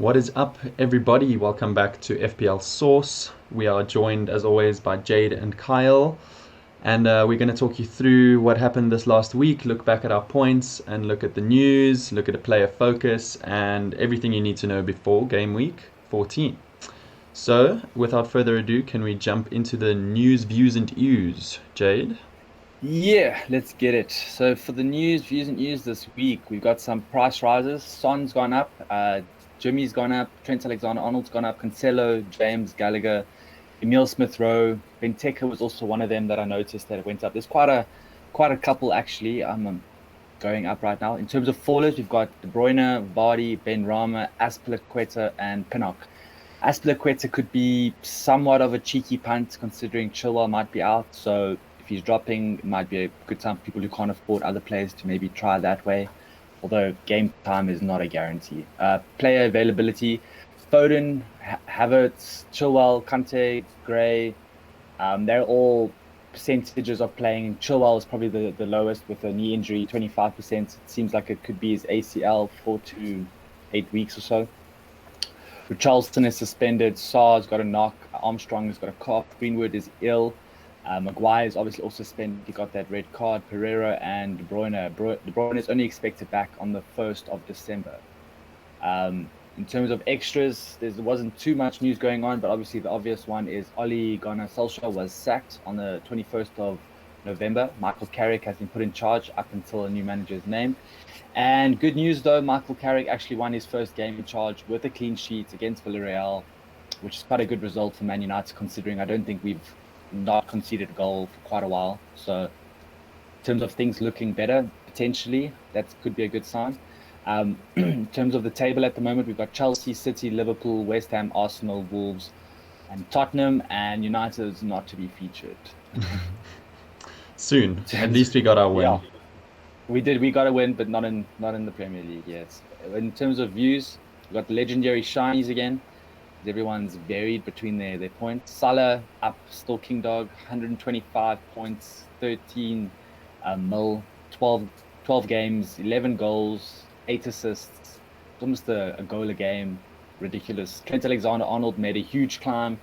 What is up, everybody? Welcome back to FPL Source. We are joined, as always, by Jade and Kyle, and we're going to talk you through what happened this last week, look back at our points, and look at the news, look at a player focus, and everything you need to know before game week 14. So, without further ado, can we jump into the news, views, and views? Jade? Yeah, let's get it. So for the news, views and news this week, we've got some price rises. Son's gone up, Jimmy's gone up, Trent Alexander-Arnold's gone up, Cancelo, James, Gallagher, Emil Smith-Rowe, Benteke was also one of them that I noticed that it went up. There's quite a couple actually. I'm going up right now. In terms of fallers, we've got De Bruyne, Vardy, Ben Rama, Azpilicueta, and Pinnock. Azpilicueta could be somewhat of a cheeky punt considering Chilwell might be out. So if he's dropping, it might be a good time for people who can't afford other players to maybe try that way. Although game time is not a guarantee. Player availability: Foden, Havertz, Chilwell, Kante, Gray. They're all percentages of playing. Chilwell is probably the lowest with a knee injury, 25%. It seems like it could be his ACL, 4 to 8 weeks or so. Richarlison is suspended. Sarr's got a knock. Armstrong has got a cough. Greenwood is ill. Maguire is obviously also suspended. He got that red card. Pereira and De Bruyne. De Bruyne is only expected back on the 1st of December. In terms of extras, there wasn't too much news going on, but obviously the obvious one is Ole Gunnar Solskjaer was sacked on the 21st of November. Michael Carrick has been put in charge up until a new manager is named. And good news though, Michael Carrick actually won his first game in charge with a clean sheet against Villarreal, which is quite a good result for Man United considering I don't think we've not conceded a goal for quite a while. So in terms of things looking better, potentially, that could be a good sign. In terms of the table at the moment, we've got Chelsea, City, Liverpool, West Ham, Arsenal, Wolves, and Tottenham, and United is not to be featured. Soon. At least we got our win. Yeah, we did. We got a win, but not in the Premier League. Yes. In terms of views, we've got the legendary shinies again. Everyone's varied between their points. Salah up, still king dog, 125 points, 13 mil, 12 games, 11 goals, 8 assists. It's almost a goal a game. Ridiculous. Trent Alexander-Arnold made a huge climb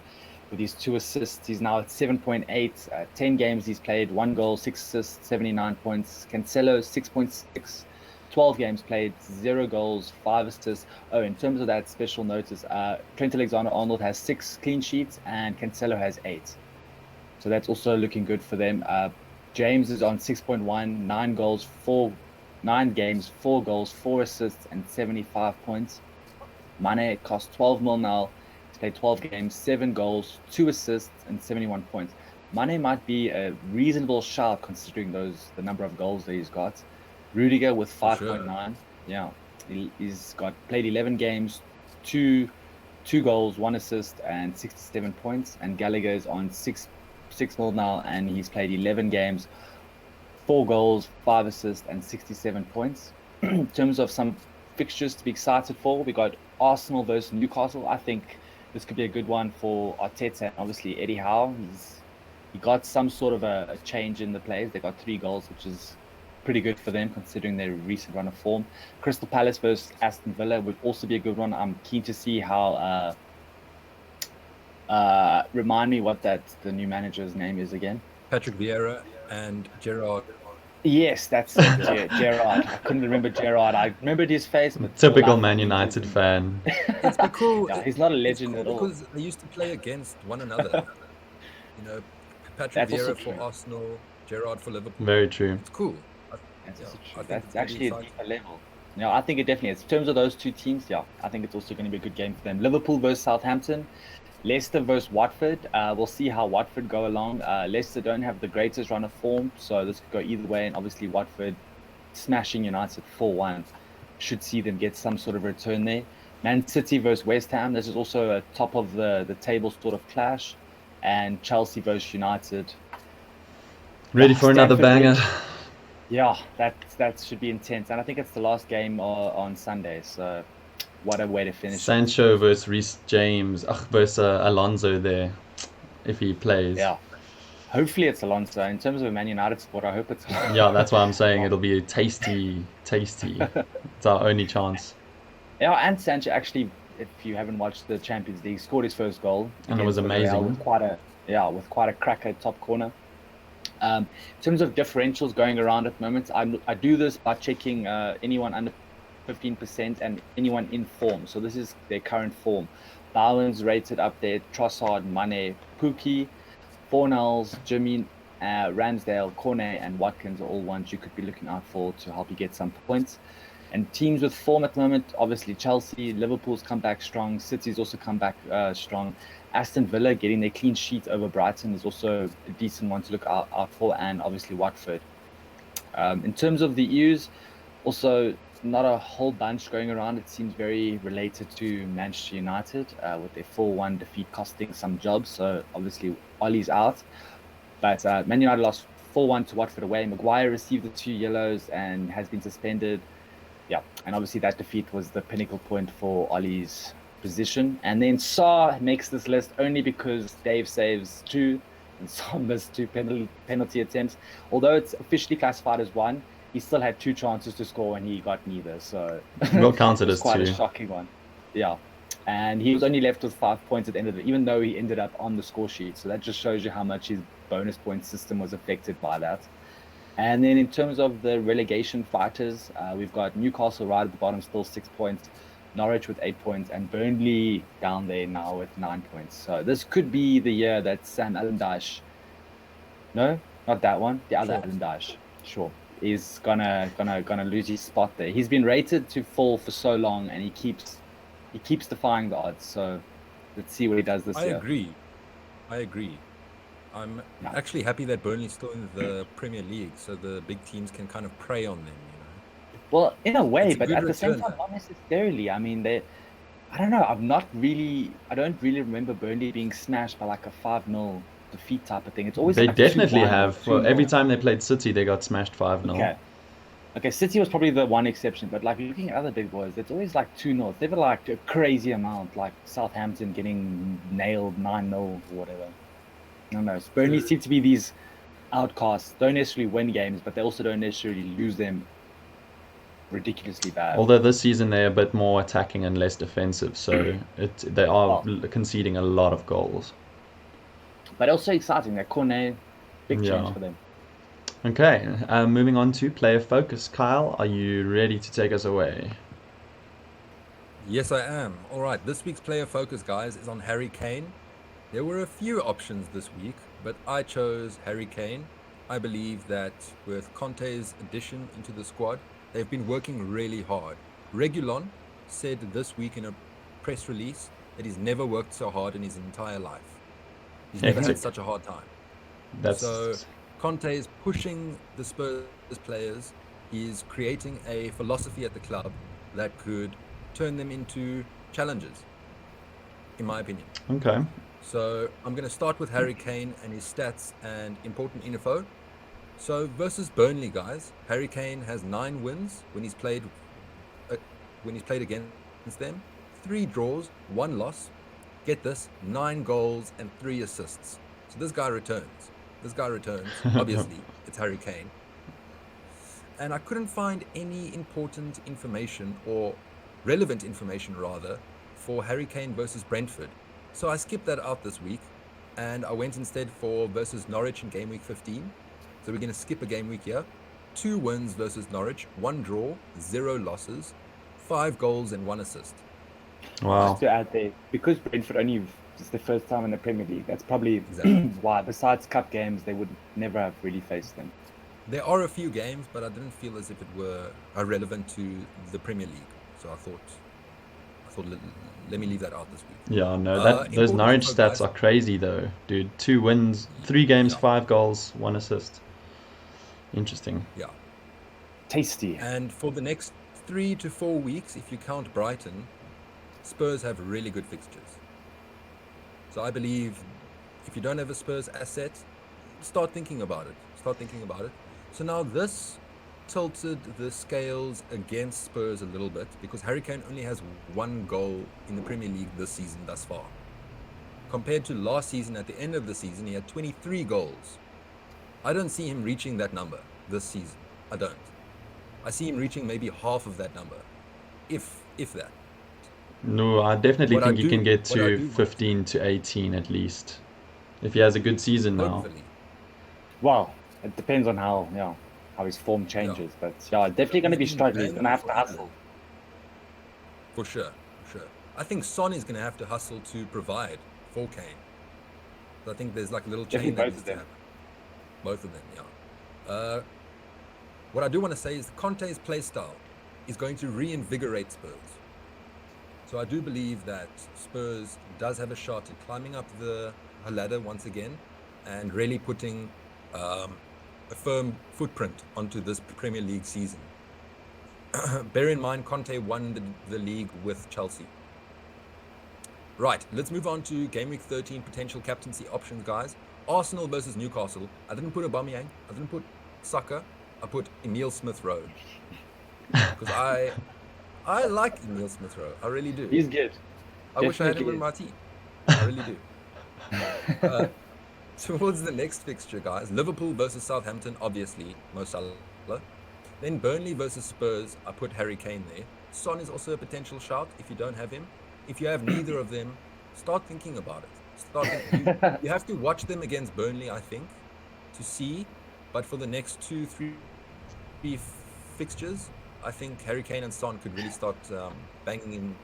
with his 2 assists. He's now at 7.8. 10 games he's played, 1 goal, 6 assists, 79 points. Cancelo, 6.6. 12 games played, 0 goals, 5 assists. Oh, in terms of that special notice, Trent Alexander-Arnold has 6 clean sheets and Cancelo has 8. So that's also looking good for them. James is on 6.1, 9 games, 4 goals, 4 assists, and 75 points. Mane costs 12 mil now. He's played 12 games, 7 goals, 2 assists, and 71 points. Mane might be a reasonable shout considering the number of goals that he's got. Rudiger with 5.9. Sure. Yeah, he's played 11 games, 2 goals, 1 assist, and 67 points. And Gallagher is on 6 mil now, and he's played 11 games, 4 goals, 5 assists, and 67 points. In terms of some fixtures to be excited for, we got Arsenal versus Newcastle. I think this could be a good one for Arteta and obviously Eddie Howe. He got some sort of a change in the plays. They got 3 goals, which is pretty good for them considering their recent run of form. Crystal Palace versus Aston Villa would also be a good one. I'm keen to see how remind me what the new manager's name is again. Patrick Vieira and Gerrard. Yes, that's Gerrard. I couldn't remember Gerrard. I remembered his face. But typical Man United fan. It's cool. Yeah, he's not a legend at all. Because they used to play against one another. Patrick Vieira for Arsenal, Gerrard for Liverpool. Very true. It's cool. That's actually a deeper level. Yeah, I think it definitely is. In terms of those 2 teams, yeah, I think it's also going to be a good game for them. Liverpool versus Southampton, Leicester versus Watford. We'll see how Watford go along. Leicester don't have the greatest run of form, so this could go either way. And obviously Watford smashing United 4-1 should see them get some sort of return there. Man City versus West Ham. This is also a top of the table sort of clash. And Chelsea versus United. Ready for another banger. Yeah, that should be intense. And I think it's the last game on Sunday. So what a way to finish. Sancho versus Reece James. Versus Alonso there, if he plays. Yeah. Hopefully it's Alonso. In terms of a Man United support, I hope it's Alonso. Yeah, that's why I'm saying it'll be a tasty. It's our only chance. Yeah, and Sancho actually if you haven't watched the Champions League, scored his first goal. And it was against Villarreal amazing. with quite a cracker top corner. In terms of differentials going around at the moment, I do this by checking anyone under 15% and anyone in form. So this is their current form. Bowen's rated up there, Trossard, Mane, Pookie, Fornals, Jimmy, Ramsdale, Cornet, and Watkins are all ones you could be looking out for to help you get some points. And teams with form at the moment, obviously Chelsea, Liverpool's come back strong. City's also come back strong. Aston Villa getting their clean sheet over Brighton is also a decent one to look out for, and obviously Watford. In terms of the E's, also not a whole bunch going around. It seems very related to Manchester United with their 4-1 defeat costing some jobs. So obviously Ollie's out. But Man United lost 4-1 to Watford away. Maguire received the 2 yellows and has been suspended. Yeah, and obviously that defeat was the pinnacle point for Ollie's position. And then Sarr makes this list only because Dave saves 2 and Sarr missed 2 penalty attempts. Although it's officially classified as 1, he still had 2 chances to score and he got neither. So We'll count it as quite 2. a shocking one. Yeah. And he was only left with 5 points at the end of it, even though he ended up on the score sheet. So that just shows you how much his bonus point system was affected by that. And then in terms of the relegation fighters, we've got Newcastle right at the bottom, still 6 points, Norwich with 8 points, and Burnley down there now with 9 points. So this could be the year that Sam Allardyce, no, not that one, the other Allardyce, sure, is gonna lose his spot there. He's been rated to fall for so long, and he keeps defying the odds. So let's see what he does this year. I agree. I'm actually happy that Burnley's still in the Premier League, so the big teams can kind of prey on them, you know. Well, in a way, but at the same time, not necessarily. I mean, I don't know. I don't really remember Burnley being smashed by like a 5-0 defeat type of thing. It's always They like definitely 2-1, have. 2-0. Well, every time they played City, they got smashed 5-0. Okay, City was probably the one exception, but like looking at other big boys, it's always like 2-0. It's never like a crazy amount, like Southampton getting nailed 9-0 or whatever. I don't know. Burnley seem to be these outcasts. Don't necessarily win games, but they also don't necessarily lose them ridiculously bad. Although this season they're a bit more attacking and less defensive, so they are conceding a lot of goals. But also exciting. That Cornet, big change for them. Okay, moving on to player focus. Kyle, are you ready to take us away? Yes, I am. All right, this week's player focus, guys, is on Harry Kane. There were a few options this week, but I chose Harry Kane. I believe that with Conte's addition into the squad, they've been working really hard. Reguilon said this week in a press release that he's never worked so hard in his entire life. He's never had such a hard time. So Conte is pushing the Spurs players. He's creating a philosophy at the club that could turn them into challengers, in my opinion. Okay. So I'm going to start with Harry Kane and his stats and important info. So versus Burnley, guys, Harry Kane has 9 wins when he's played against them, 3 draws, 1 loss. Get this, 9 goals and 3 assists. So this guy returns. Obviously, it's Harry Kane. And I couldn't find any important information, or relevant information rather, for Harry Kane versus Brentford. So I skipped that out this week, and I went instead for versus Norwich in game week 15. So we're going to skip a game week here. 2 wins versus Norwich, 1 draw, 0 losses, 5 goals and 1 assist. Wow. Just to add there, because Brentford it's the first time in the Premier League, that's probably why, besides cup games, they would never have really faced them. There are a few games, but I didn't feel as if it were relevant to the Premier League. So I thought let me leave that out this week. Yeah, no, those Norwich stats are crazy though, dude. 2 wins, 3 games, 5 goals, 1 assist. Interesting. Yeah. Tasty. And for the next 3 to 4 weeks, if you count Brighton, Spurs have really good fixtures. So I believe if you don't have a Spurs asset, start thinking about it. So now this tilted the scales against Spurs a little bit because Harry Kane only has 1 goal in the Premier League this season thus far. Compared to last season, at the end of the season, he had 23 goals. I don't see him reaching that number this season. I don't. I see him reaching maybe half of that number, if that. No, I definitely What I think he can do, get what I to do want, 15 to 18 at least. If he has a good season now. hopefully, Well, it depends on how his form yeah. changes. But yeah, definitely going to He's be been struggling. He's going to banging have for to hustle. England. For sure, for sure. I think Son is going to have to hustle to provide for Kane. So I think there's like a little chain Definitely that both needs of to them. happen. Both of them, yeah. What I do want to say is Conte's play style is going to reinvigorate Spurs. So I do believe that Spurs does have a shot at climbing up the ladder once again and really putting a firm footprint onto this Premier League season. Bear in mind, Conte won the league with Chelsea. Right, let's move on to Game Week 13 potential captaincy options, guys. Arsenal versus Newcastle. I didn't put Aubameyang. I didn't put Saka. I put Emile Smith-Rowe. Because I like Emile Smith-Rowe. I really do. He's good. I wish I had him Definitely on my is. team. I really do. Towards the next fixture, guys, Liverpool versus Southampton, obviously, Mo Salah. Then Burnley versus Spurs, I put Harry Kane there. Son is also a potential shout if you don't have him. If you have neither of them, start thinking about it. You have to watch them against Burnley, I think, to see. But for the next 2-3 fixtures, I think Harry Kane and Son could really start banging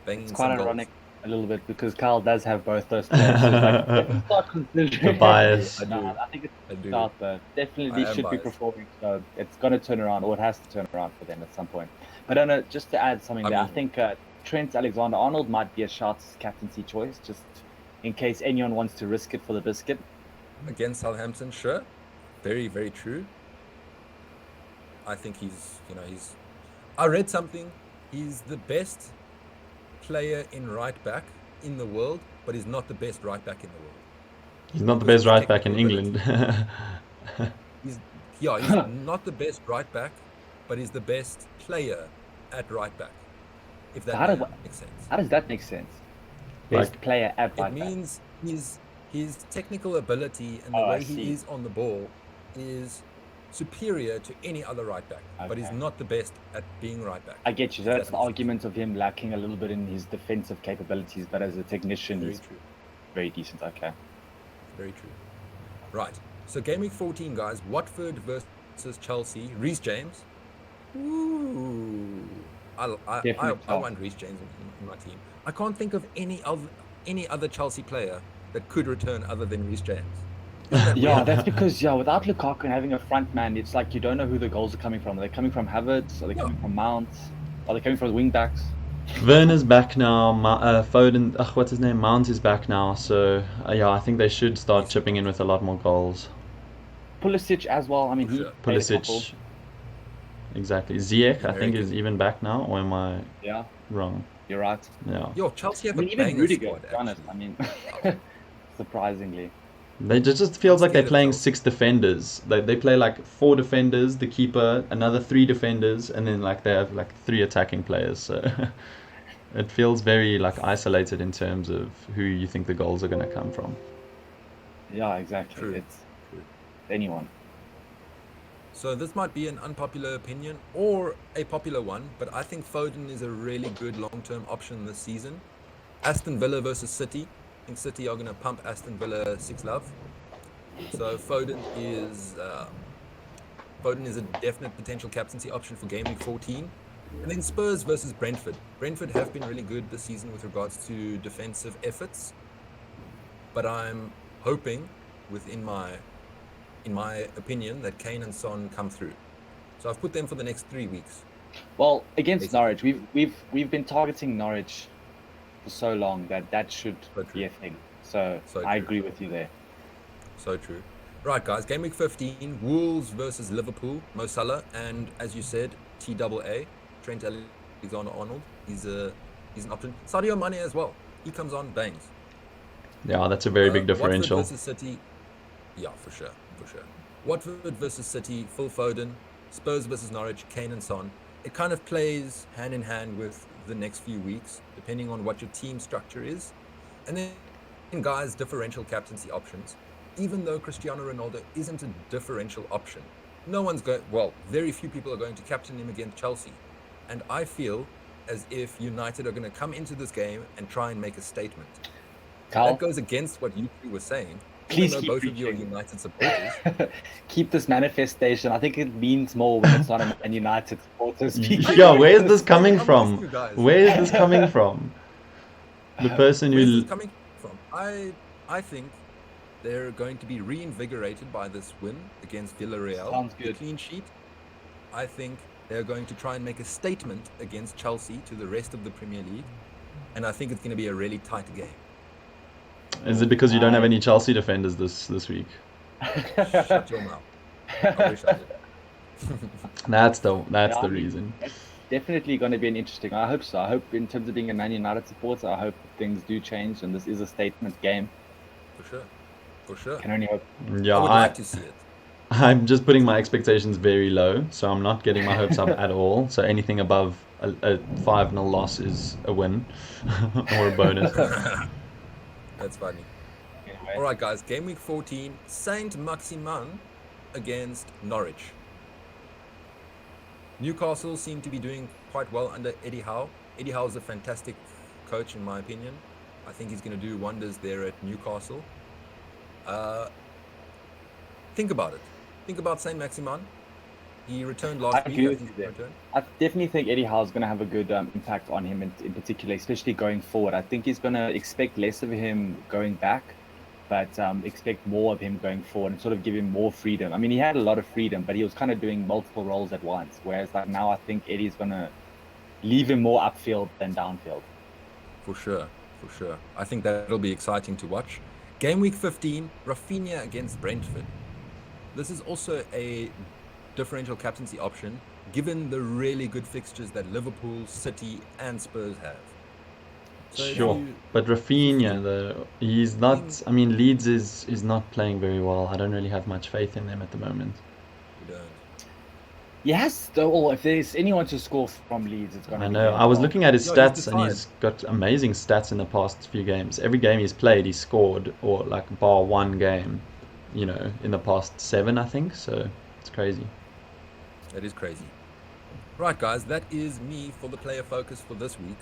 It's in quite some goals. ironic a little bit because Carl does have both those players. So it's like, definitely start considering. The bias. I do. No, I think it's I do. start though. Definitely I these am should be biased. performing. So it's going to turn around, or it has to turn around for them at some point. But I know, just to add something there, I think Trent Alexander-Arnold might be a shout's captaincy choice, just in case anyone wants to risk it for the biscuit. Against Southampton, sure. Very, very true. I think he's. I read something. He's the best player in right back in the world, but he's not the best right back in the world. He's not the best right back in England. He's not the best right back, but he's the best player at right back. If that makes sense. How does that make sense? Best player at right back. It means his technical ability and the way he is on the ball is superior to any other right back, but he's not the best at being right back. I get you. That's the argument of him lacking a little bit in his defensive capabilities, but as a technician, he's very decent. Okay. Very true. Right. So game week 14, guys. Watford versus Chelsea. Reece James. Ooh. I want Reece James in my team. I can't think of any other Chelsea player that could return other than Reece James. Yeah, that's because without Lukaku and having a front man, it's like you don't know who the goals are coming from. Are they coming from Havertz? Are they coming from Mount? Are they coming from the wing backs? Werner's back now. Foden, what's his name? Mount is back now. So I think they should start chipping in with a lot more goals. Pulisic as well. I mean, he Pulisic. Exactly. Ziyech, I think, is even back now. Or am I wrong? You're right. Yeah. Yo, Chelsea have even Rudiger, to be honest. I mean, surprisingly. They just feels like they're playing 6 defenders. They play like 4 defenders, the keeper, another 3 defenders, and then like they have like 3 attacking players. So it feels very like isolated in terms of who you think the goals are going to come from. Yeah, exactly. True. It's anyone. So this might be an unpopular opinion or a popular one, but I think Foden is a really good long-term option this season. Aston Villa versus City. I think City are going to pump Aston Villa 6-love. So Foden is a definite potential captaincy option for game week 14. And then Spurs versus Brentford. Brentford have been really good this season with regards to defensive efforts, but I'm hoping, in my opinion, that Kane and Son come through. So I've put them for the next 3 weeks. Well, against Norwich, we've been targeting Norwich for so long that should be a thing. So I agree with you there. So true. Right, guys, game week 15, Wolves versus Liverpool, Mo Salah, and as you said, TAA, Trent Alexander-Arnold. He's an option. Sadio Mane as well. He comes on, bangs. Yeah, that's a very big differential. Watford versus City. Yeah, for sure. Watford versus City, Phil Foden. Spurs versus Norwich, Kane and Son. It kind of plays hand in hand with the next few weeks, depending on what your team structure is. And then, guys, differential captaincy options. Even though Cristiano Ronaldo isn't a differential option, very few people are going to captain him against Chelsea. And I feel as if United are going to come into this game and try and make a statement. Carl, That goes against what you two were saying. please Even though keep both of you are preaching. United supporters. Keep this manifestation. I think it means more when it's not a Man United supporter speaking. Yeah, where is this coming I'm with from? you guys. Where is this coming from? The person Where's who... this coming from? I think they're going to be reinvigorated by this win against Villarreal. Sounds The good. clean sheet. I think they're going to try and make a statement against Chelsea to the rest of the Premier League. And I think it's going to be a really tight game. Is it because you don't have any Chelsea defenders this week? Shut your mouth. I wish I did. That's the Yeah, I mean, reason. It's definitely going to be an interesting. I hope so. I hope in terms of being a Man United supporter, I hope things do change and this is a statement game. For sure. For sure. Can only hope. Yeah, I would like to see it. I'm just putting my expectations very low, so I'm not getting my hopes up at all. So anything above a 5-0 loss is a win or a bonus. That's funny. Anyway, All right, guys. Game week 14, Saint-Maximin against Norwich. Newcastle seem to be doing quite well under Eddie Howe. Eddie Howe is a fantastic coach, in my opinion. I think he's going to do wonders there at Newcastle. Think about it. Think about Saint-Maximin. He returned last I week. agree I with think you he there. returned. I definitely think Eddie Howe's going to have a good impact on him in particular, especially going forward. I think he's going to expect less of him going back, but expect more of him going forward and sort of give him more freedom. I mean, he had a lot of freedom, but he was kind of doing multiple roles at once. Whereas like now, I think Eddie's going to leave him more upfield than downfield. For sure. For sure. I think that'll be exciting to watch. Game week 15, Rafinha against Brentford. This is also a differential captaincy option, given the really good fixtures that Liverpool, City, and Spurs have. So if Sure. you- But Rafinha, though, he's not... I mean, Leeds is not playing very well. I don't really have much faith in them at the moment. you don't. Yes, though, if there's anyone to score from Leeds, it's going to I be know. him. I was looking at his Yeah, he's stats, and the he's got amazing stats in the past few games. Every game he's played, he's scored, or like bar one game, you know, in the past 7, I think. So it's crazy. That is crazy. Right, guys, that is me for the player focus for this week.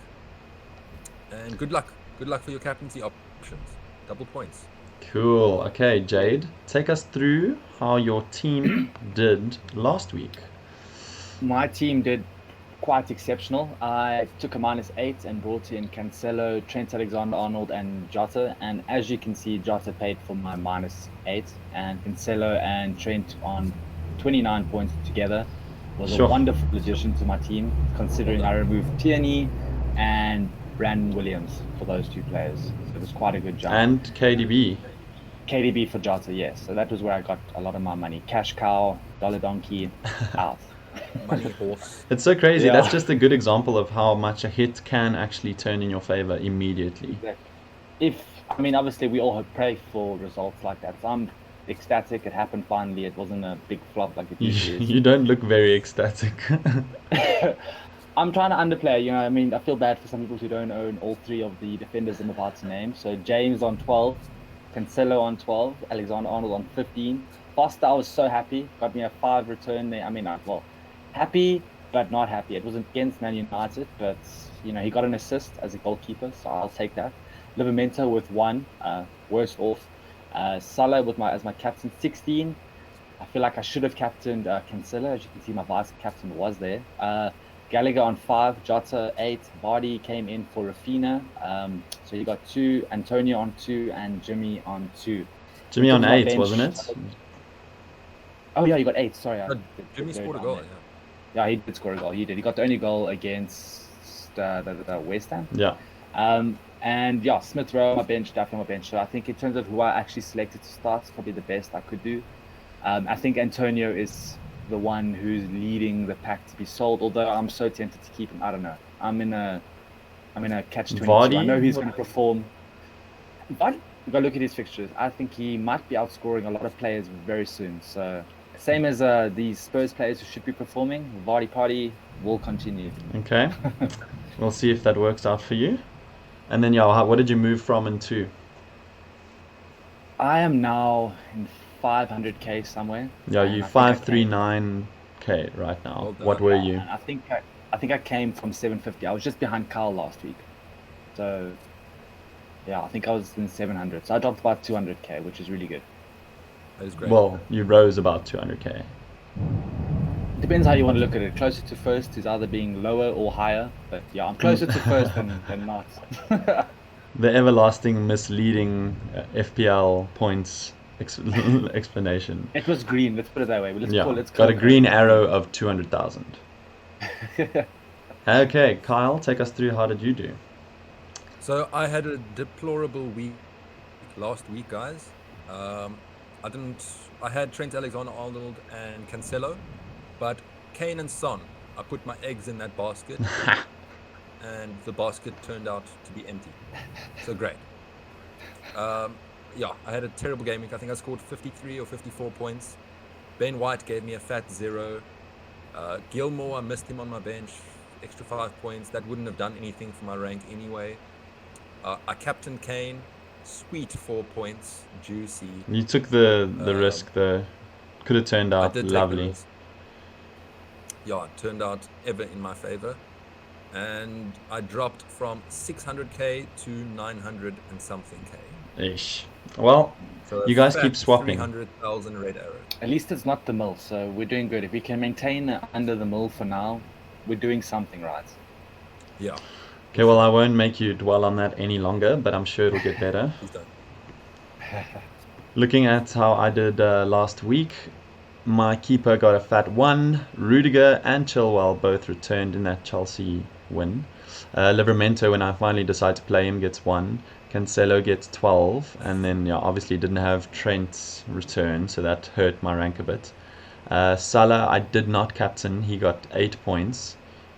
And good luck. Good luck for your captaincy options. Double points. Cool. Okay, Jade, take us through how your team did last week. My team did quite exceptional. I took a -8 and brought in Cancelo, Trent Alexander-Arnold, and Jota. And as you can see, Jota paid for my -8, and Cancelo and Trent on 29 points together was Sure. a wonderful addition to my team, considering I removed Tierney and Brandon Williams for those two players. So it was quite a good job. And KDB. KDB for Jota, yes. So that was where I got a lot of my money. Cash cow, dollar donkey, out. Money horse. It's so crazy. Yeah. That's just a good example of how much a hit can actually turn in your favor immediately. I mean, obviously, we all pray for results like that. So I'm ecstatic. It happened finally. It wasn't a big flop like it usually is. You don't look very ecstatic. I'm trying to underplay, you know. I mean, I feel bad for some people who don't own all three of the defenders I'm about to name. So James on 12, Cancelo on 12, Alexander-Arnold on 15. Foster, I was so happy. Got me a 5 return there. I mean, well, happy but not happy. It was against Man United, but you know, he got an assist as a goalkeeper, so I'll take that. Livramento with 1, worse off. Salah with as my captain, 16. I feel like I should have captained Cancelo. As you can see, my vice captain was there. Gallagher on 5, Jota 8, Vardy came in for Rafinha. So you got 2, Antonio on 2, and Jimmy on 2. Jimmy In on terms of my 8, bench- wasn't it? Oh yeah, you got 8. Sorry, Jimmy scored a down goal. there. Yeah. Yeah, he did score a goal. He did. He got the only goal against the West Ham. Yeah. And yeah, Smith Rowe on my bench, Duffy on my bench. So I think in terms of who I actually selected to start, it's probably the best I could do. I think Antonio is the one who's leading the pack to be sold. Although I'm so tempted to keep him. I don't know. I'm in a catch-22. Vardy? I know he's going to perform. But you got to look at his fixtures. I think he might be outscoring a lot of players very soon. So same as these Spurs players who should be performing, Vardy party will continue. Okay. We'll see if that works out for you. And then, yeah, what did you move from and to? I am now in 500k somewhere. Yeah, and you I think I came- 539k right now. Well done. What were you? And I think I think I came from 750. I was just behind Carl last week. So, yeah, I think I was in 700. So I dropped about 200k, which is really good. That is great. Well, you rose about 200k. Depends how you want to look at it. Closer to first is either being lower or higher. But yeah, I'm closer to first than not. The everlasting misleading FPL points explanation. It was green. Let's put it that way. Let's Yeah, call it. got a green arrow of 200,000. Okay, Kyle, take us through how did you do? So I had a deplorable week last week, guys. I had Trent Alexander-Arnold and Cancelo, but Kane and Son, I put my eggs in that basket, and the basket turned out to be empty. So great. Yeah, I had a terrible game week. I think I scored 53 or 54 points. Ben White gave me a fat 0. Gilmore, I missed him on my bench, extra 5 points. That wouldn't have done anything for my rank anyway. I captained Kane, sweet 4 points, juicy. You took the risk though. Could have turned I out did take the lovely. risk. Yeah, it turned out ever in my favor. And I dropped from 600k to 900 and something k. Ish. Well, So you guys keep swapping. 300,000 red arrow. At least it's not the mill, so we're doing good. If we can maintain under the mill for now, we're doing something right. Yeah. Okay, well, I won't make you dwell on that any longer, but I'm sure it'll get better. Please don't. Looking at how I did last week, my keeper got a fat 1. Rudiger and Chilwell both returned in that Chelsea win. Livramento, when I finally decide to play him, gets 1. Cancelo gets 12, and then obviously didn't have Trent's return, so that hurt my rank a bit. Salah, I did not captain. He got 8 points.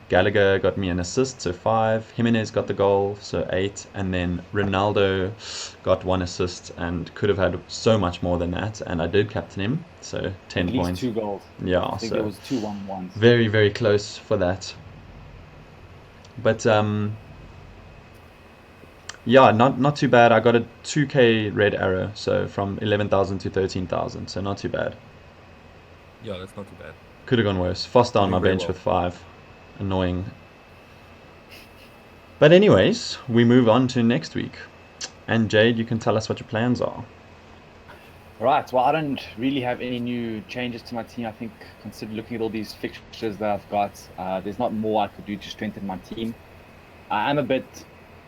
Gallagher got me an assist, so 5. Jimenez got the goal, so 8. And then Ronaldo got 1 assist and could have had so much more than that. And I did captain him, so 10 At least points. 2 goals. Yeah, I think so there was 2-1-1s. very, very close for that. But yeah, not too bad. I got a 2k red arrow, so from 11,000 to 13,000, so not too bad. Yeah, that's not too bad. Could have gone worse. Foster on my Doing very bench well. with 5. Annoying. But anyways, we move on to next week. And Jade, you can tell us what your plans are. Right, well, I don't really have any new changes to my team. I think, consider looking at all these fixtures that I've got, there's not more I could do to strengthen my team. I am a bit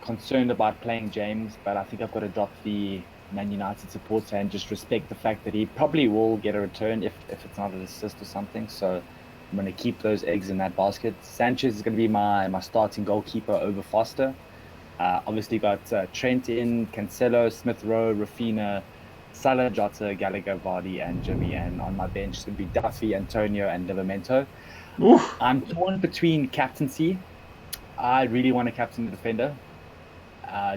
concerned about playing James, but I think I've got to drop the Man United supporter and just respect the fact that he probably will get a return if it's not an assist or something. So I'm going to keep those eggs in that basket. Sanchez is going to be my starting goalkeeper over Foster. Obviously got Trent in, Cancelo, Smith Rowe, Rafinha, Salah, Jota, Gallagher, Vardy, and Jimmy. And on my bench, it's going to be Duffy, Antonio, and Livramento. Oof. I'm torn between captaincy. I really want to captain the defender,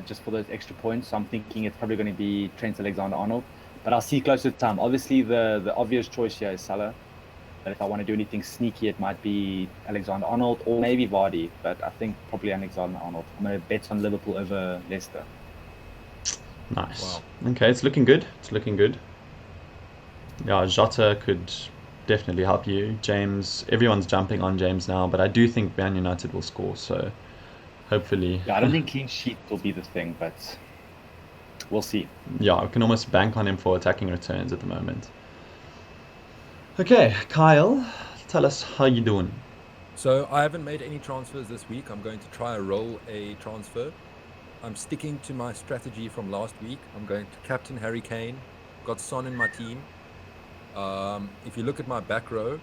just for those extra points. So I'm thinking it's probably going to be Trent Alexander-Arnold. But I'll see closer to time. Obviously, the obvious choice here is Salah. But if I want to do anything sneaky, it might be Alexander-Arnold or maybe Vardy. But I think probably Alexander-Arnold. I'm going to bet on Liverpool over Leicester. Nice. Wow. Okay, it's looking good. It's looking good. Yeah, Jota could definitely help you. James, everyone's jumping on James now, but I do think Man United will score, so hopefully. Yeah, I don't think clean sheet will be the thing, but we'll see. Yeah, I can almost bank on him for attacking returns at the moment. Okay, Kyle, tell us how you doing. So I haven't made any transfers this week. I'm going to try and roll a transfer. I'm sticking to my strategy from last week. I'm going to captain Harry Kane. Got Son in my team. If you look at my back row,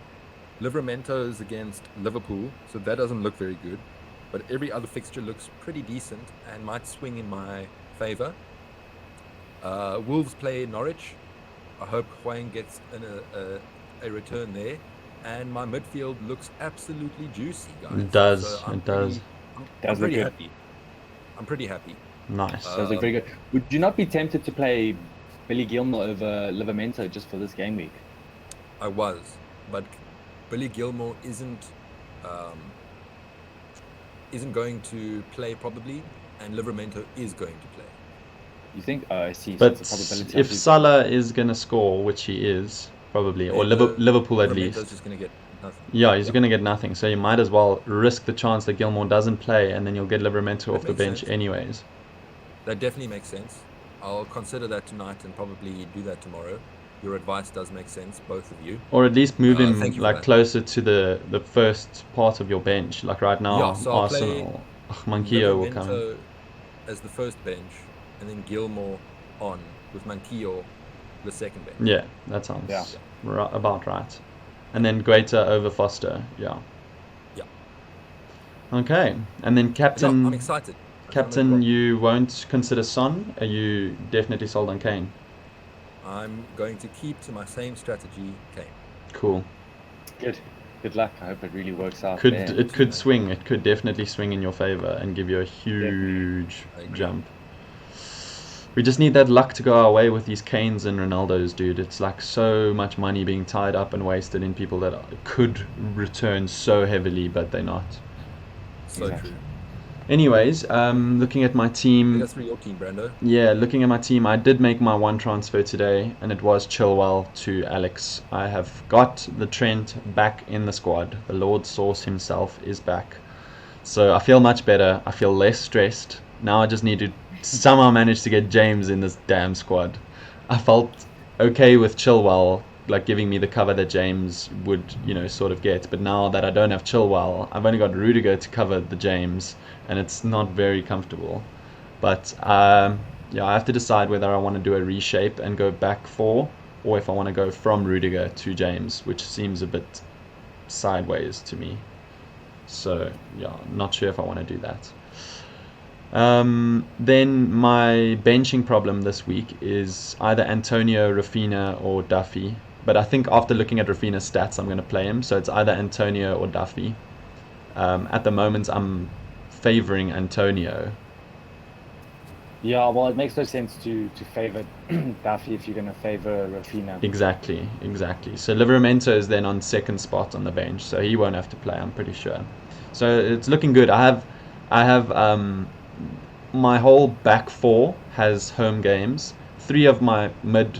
Livramento is against Liverpool, so that doesn't look very good. But every other fixture looks pretty decent and might swing in my favor. Wolves play Norwich. I hope Hwang gets a return there. And my midfield looks absolutely juicy, guys. It does. So It does. Does look pretty good. happy. I'm pretty happy. Nice. Those look very good. Would you not be tempted to play Billy Gilmore over Livramento just for this game week? I was, but Billy Gilmore isn't going to play probably, and Livramento is going to play. You think? Oh, I see. But so it's a probability. if Salah is going to score, which he is, probably, or Then Liverpool at Livramento's least. just going to get nothing. Yeah, he's going to get nothing. So you might as well risk the chance that Gilmore doesn't play, and then you'll get Livramento off the makes bench sense. anyways. That definitely makes sense. I'll consider that tonight and probably do that tomorrow. Your advice does make sense, both of you. Or at least move Thank him you for like that. closer to the first part of your bench. Like right Yeah, now, so I'll play Arsenal, Manquillo will come. Livramento as the first bench, and then Gilmore on with Manquillo the second bench. Yeah, that sounds Yeah. about right. And then Guaita over Foster. Yeah. Yeah. Okay, and then But yeah, captain. I'm excited. I think I'm ready to Captain, rock. you won't consider Son? Are you definitely sold on Kane? I'm going to keep to my same strategy, Kane. Cool. Good luck. I hope it really works out. Could there. it could swing? It could definitely swing in your favor and give you a huge I agree. jump. We just need that luck to go our way with these Kanes and Ronaldos, dude. It's like so much money being tied up and wasted in people that could return so heavily, but they're not. So Exactly. true. Anyways, looking at my Take team, us through your team, Brando. yeah, looking at my team, I did make my one transfer today, and it was Chilwell to Alex. I have got the Trent back in the squad. The Lord Source himself is back. So I feel much better. I feel less stressed. Now I just need to somehow manage to get James in this damn squad. I felt okay with Chilwell, like giving me the cover that James would, sort of get. But now that I don't have Chilwell, I've only got Rudiger to cover the James, and it's not very comfortable. But yeah, I have to decide whether I want to do a reshape and go back four, or if I want to go from Rudiger to James, which seems a bit sideways to me. So yeah, not sure if I want to do that. Then my benching problem this week is either Antonio, Rafinha, or Duffy. But I think after looking at Rafinha's stats, I'm going to play him. So it's either Antonio or Duffy. At the moment, I'm favouring Antonio. Yeah, well, it makes no sense to favour Duffy if you're going to favour Rafinha. Exactly. So Livramento is then on second spot on the bench, so he won't have to play, I'm pretty sure. So it's looking good. I have my whole back four has home games. 3 of my mid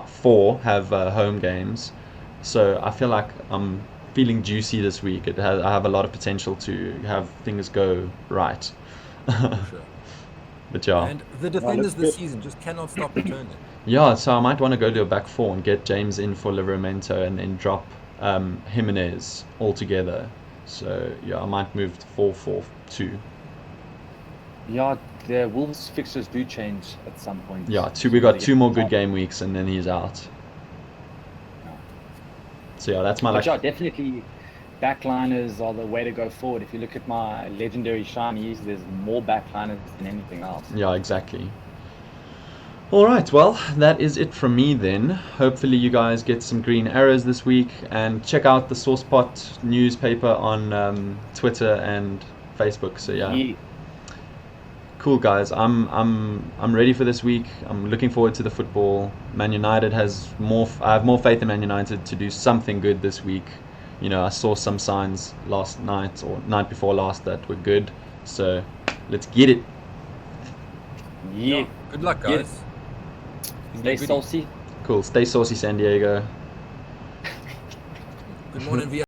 four have home games. So I feel like I'm feeling juicy this week. I have a lot of potential to have things go right. For sure. But yeah. And the defenders this season just cannot stop returning. Yeah, so I might want to go to a back four and get James in for Livramento and then drop Jimenez altogether. So yeah, I might move to 4-4-2. Yeah, the Wolves fixtures do change at some point. Yeah, we got 2 more good game weeks and then he's out. Yeah. So yeah, that's my But yeah, definitely backliners are the way to go forward. If you look at my legendary shinies, there's more backliners than anything else. Yeah, exactly. Alright, well, that is it from me then. Hopefully you guys get some green arrows this week, and check out the SourcePot newspaper on Twitter and Facebook. So yeah. Cool, guys. I'm ready for this week. I'm looking forward to the football. Man United has I have more faith in Man United to do something good this week. I saw some signs last night or night before last that were good. So let's get it. Yeah. Good luck, guys. Stay saucy. Cool. Stay saucy, San Diego. Good morning, Vietnam.